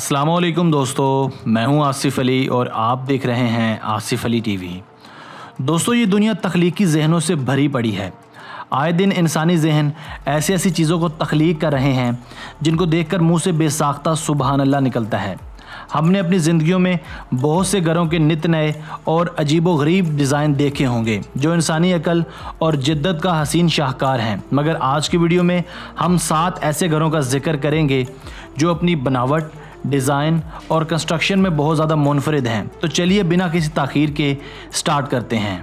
अस्सलामुअलैकुम दोस्तों, मैं हूं आसिफ अली और आप देख रहे हैं आसिफ अली टीवी। दोस्तों, ये दुनिया तख्लीकी जहनों से भरी पड़ी है। आए दिन इंसानी जहन ऐसी ऐसी चीज़ों को तख्लीक कर रहे हैं जिनको देखकर मुंह से बेसाख्ता सुबहान अल्लाह निकलता है। हमने अपनी ज़िंदगियों में बहुत से घरों के नित नए और अजीबोगरीब डिज़ाइन देखे होंगे जो इंसानी अकल और जिद्दत का हसीन शाहकार हैं, मगर आज की वीडियो में हम 7 ऐसे घरों का जिक्र करेंगे जो अपनी बनावट, डिज़ाइन और कंस्ट्रक्शन में बहुत ज़्यादा मुनफरिद हैं। तो चलिए बिना किसी ताख़ीर के स्टार्ट करते हैं।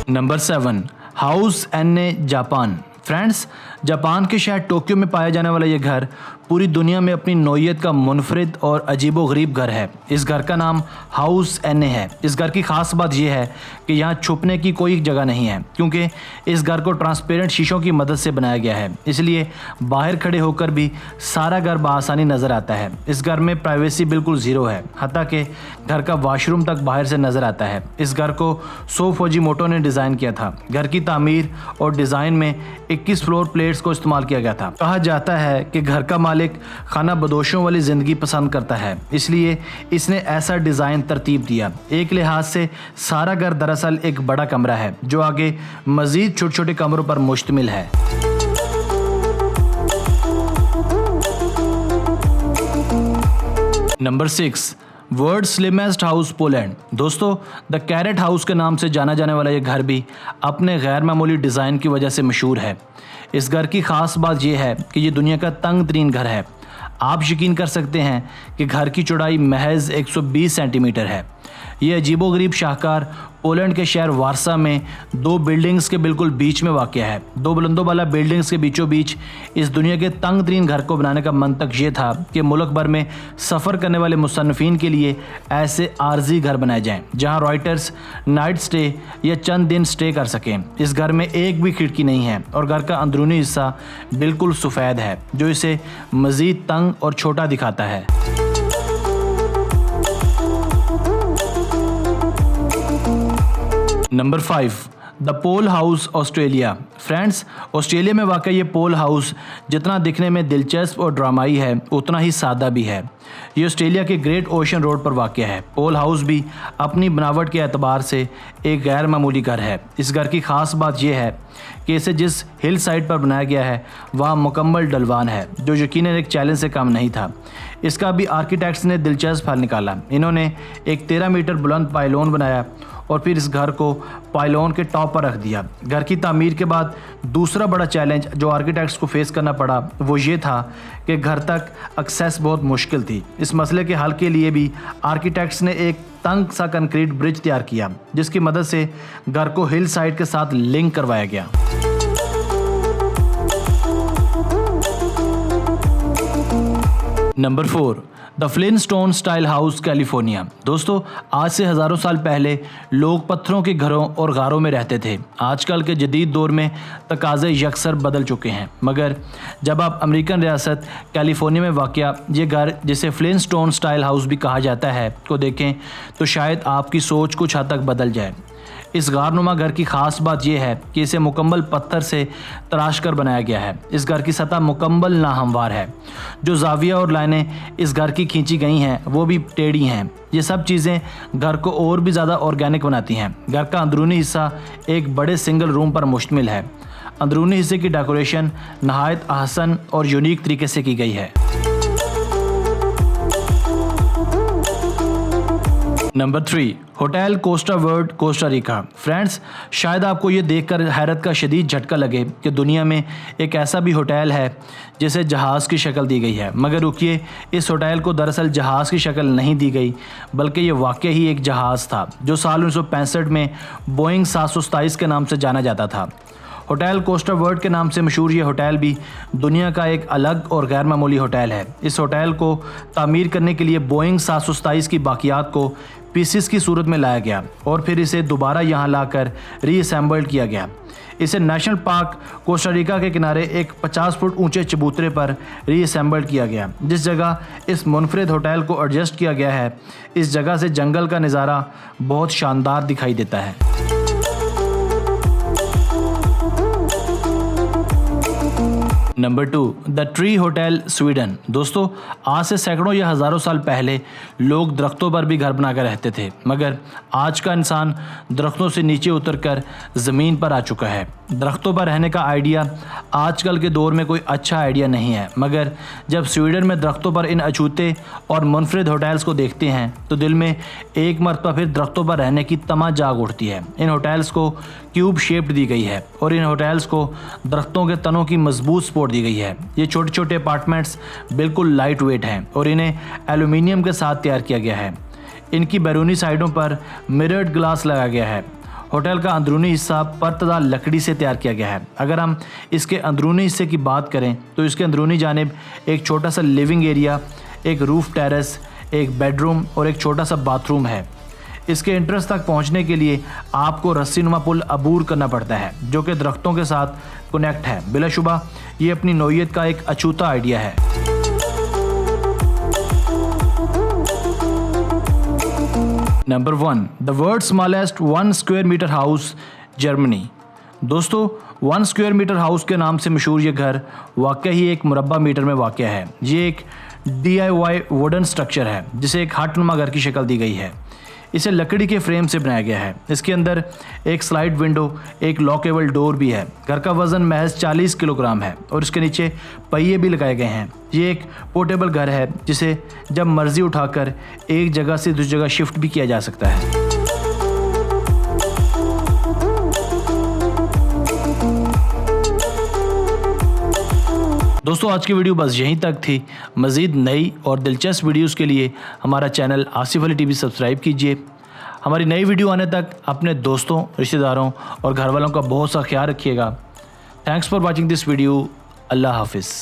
Number 7, house N Japan. Friends, Japan के शहर टोक्यो में पाया जाने वाला ये घर पूरी दुनिया में अपनी नौइयत का मुनफरिद और अजीबोगरीब घर है। इस घर का नाम हाउस एन है। इस घर की ख़ास बात यह है कि यहाँ छुपने की कोई जगह नहीं है, क्योंकि इस घर को ट्रांसपेरेंट शीशों की मदद से बनाया गया है, इसलिए बाहर खड़े होकर भी सारा घर बआसानी नज़र आता है। इस घर में प्राइवेसी बिल्कुल ज़ीरो है, हत्ता कि घर का वाशरूम तक बाहर से नज़र आता है। इस घर को सो फुजीमोटो ने डिज़ाइन किया था। घर की तामीर और डिज़ाइन में 21 फ्लोर प्लेट्स को इस्तेमाल किया गया था। कहा जाता है कि घर का मालिक खाना बदोशों वाली ज़िंदगी पसंद करता है, इसलिए इसने ऐसा डिज़ाइन तरतीब दिया। एक लिहाज से सारा घर दरअसल एक बड़ा कमरा है जो आगे मज़ीद छोटे छोटे कमरों पर मुश्तमिल है। Number 6, world slimmest house Poland. दोस्तों, द कैरेट हाउस के नाम से जाना जाने वाला ये घर भी अपने गैर मामूली डिज़ाइन की वजह से मशहूर है। इस घर की ख़ास बात यह है कि ये दुनिया का तंग तरीन घर है। आप यकीन कर सकते हैं कि घर की चौड़ाई महज 120 सेंटीमीटर है। ये अजीबोगरीब शाहकार पोलैंड के शहर वारसा में 2 बिल्डिंग्स के बिल्कुल बीच में वाक़या है। 2 बुलंदों वाला बिल्डिंग्स के बीचों बीच इस दुनिया के तंग तरीन घर को बनाने का मंतक ये था कि मुल्क भर में सफ़र करने वाले मुसन्निफ़ीन के लिए ऐसे आर्जी घर बनाए जाएं जहां रॉयटर्स नाइट स्टे या चंद दिन स्टे कर सकें। इस घर में एक भी खिड़की नहीं है और घर का अंदरूनी हिस्सा बिल्कुल सफ़ेद है, जो इसे मज़ीद तंग और छोटा दिखाता है। Number 5, the pole house Australia. Friends, Australia में वाक़ ये पोल हाउस जितना दिखने में दिलचस्प और ड्रामाई है उतना ही सादा भी है। ये ऑस्ट्रेलिया के ग्रेट ओशन रोड पर वाक़ है। पोल हाउस भी अपनी बनावट के एतबार से एक गैर मामूली घर है। इस घर की ख़ास बात यह है कि इसे जिस हिल साइड पर बनाया गया है वहाँ मुकम्मल ढलवान है, जो यकीनन एक चैलेंज से कम नहीं था। इसका भी आर्किटेक्ट्स ने दिलचस्प हल निकाला। इन्होंने एक 13 मीटर बुलंद पाइलोन बनाया और फिर इस घर को पाइलोन के टॉप पर रख दिया। घर की तामीर के बाद दूसरा बड़ा चैलेंज जो आर्किटेक्ट्स को फेस करना पड़ा वो ये था कि घर तक एक्सेस बहुत मुश्किल थी। इस मसले के हल के लिए भी आर्किटेक्ट्स ने एक तंग सा कंक्रीट ब्रिज तैयार किया, जिसकी मदद से घर को हिल साइड के साथ लिंक करवाया गया। Number 4, the Flintstone style house California. दोस्तों, आज से हज़ारों साल पहले लोग पत्थरों के घरों और गारों में रहते थे। आजकल के जदीद दौर में तकाज़े यकसर बदल चुके हैं, मगर जब आप अमेरिकन रियासत कैलिफोर्निया में वाक़या ये घर, जिसे फ्लिनस्टोन स्टाइल हाउस भी कहा जाता है, को देखें तो शायद आपकी सोच कुछ हद तक बदल जाए। इस गारनुमा घर की ख़ास बात यह है कि इसे मुकम्मल पत्थर से तराश कर बनाया गया है। इस घर की सतह मुकम्मल नाहमवार है। जो जाविया और लाइनें इस घर की खींची गई हैं वो भी टेढ़ी हैं। ये सब चीज़ें घर को और भी ज़्यादा ऑर्गेनिक बनाती हैं। घर का अंदरूनी हिस्सा एक बड़े सिंगल रूम पर मुश्तमिल है। अंदरूनी हिस्से की डेकोरेशन नहायत अहसन और यूनिक तरीके से की गई है। Number 3, hotel Costa world Costa Rica. Friends, शायद आपको ये देखकर हैरत का शदीद झटका लगे कि दुनिया में एक ऐसा भी होटल है जिसे जहाज़ की शक्ल दी गई है, मगर रुकिए, इस होटल को दरअसल जहाज़ की शक्ल नहीं दी गई, बल्कि ये वाकई ही एक जहाज़ था जो साल 1965 में बोइंग 727 के नाम से जाना जाता था। होटल कोस्टा वर्ल्ड के नाम से मशहूर ये होटल भी दुनिया का एक अलग और गैर मामूली होटल है। इस होटल को तामीर करने के लिए बोइंग 727 की बाकियात को पीसेस की सूरत में लाया गया और फिर इसे दोबारा यहाँ लाकर रीअसेंबल्ड किया गया। इसे नेशनल पार्क कोस्टा रिका के किनारे एक 50 फुट ऊंचे चबूतरे पर रीअसेंबल्ड किया गया। जिस जगह इस मुनफरिद होटल को एडजस्ट किया गया है, इस जगह से जंगल का नज़ारा बहुत शानदार दिखाई देता है। Number 2, the tree hotel Sweden. दोस्तों, आज से सैकड़ों या हज़ारों साल पहले लोग दरख्तों पर भी घर बनाकर रहते थे, मगर आज का इंसान दरख्तों से नीचे उतरकर ज़मीन पर आ चुका है। दरख्तों पर रहने का आइडिया आजकल के दौर में कोई अच्छा आइडिया नहीं है, मगर जब स्वीडन में दरख्तों पर इन अछूते और मुनफरिद होटल्स को देखते हैं तो दिल में एक मरतबा फिर दरख्तों पर रहने की तमा जाग उठती है। इन होटल्स को क्यूब शेप्ड दी गई है और इन होटल्स को दरख्तों के तनों की मजबूत सपोर्ट दी गई है। ये छोटे छोटे अपार्टमेंट्स बिल्कुल लाइट वेट हैं और इन्हें एल्यूमिनियम के साथ तैयार किया गया है। इनकी बैरूनी साइडों पर मिरर्ड ग्लास लगाया गया है। होटल का अंदरूनी हिस्सा परतदार लकड़ी से तैयार किया गया है। अगर हम इसके अंदरूनी हिस्से की बात करें तो इसके अंदरूनी जानिब एक छोटा सा लिविंग एरिया, एक रूफ टेरेस, एक बेडरूम और एक छोटा सा बाथरूम है। इसके एंट्रेंस तक पहुंचने के लिए आपको रस्सीनुमा पुल अबूर करना पड़ता है जो कि दरख्तों के साथ कनेक्ट है। बिलाशुबा ये अपनी नौइयत का एक अछूता आइडिया है। Number 1, the world smallest 1 square metre house, Germany. दोस्तों, 1 स्क्वायर मीटर हाउस के नाम से मशहूर ये घर वाकई ही एक मुरब्बा मीटर में वाक़या है। ये एक DIY वुडन स्ट्रक्चर है जिसे एक हटनुमा घर की शक्ल दी गई है। इसे लकड़ी के फ्रेम से बनाया गया है। इसके अंदर एक स्लाइड विंडो, एक लॉकेबल डोर भी है। घर का वज़न महज 40 किलोग्राम है और इसके नीचे पहिए भी लगाए गए हैं। ये एक पोर्टेबल घर है जिसे जब मर्जी उठाकर एक जगह से दूसरी जगह शिफ्ट भी किया जा सकता है। दोस्तों, आज की वीडियो बस यहीं तक थी। मज़ीद नई और दिलचस्प वीडियोस के लिए हमारा channel Asif Ali TV subscribe कीजिए। हमारी नई वीडियो आने तक अपने दोस्तों, रिश्तेदारों और घर वालों का बहुत सा ख्याल रखिएगा। Thanks for watching this video. अल्लाह हाफिज़।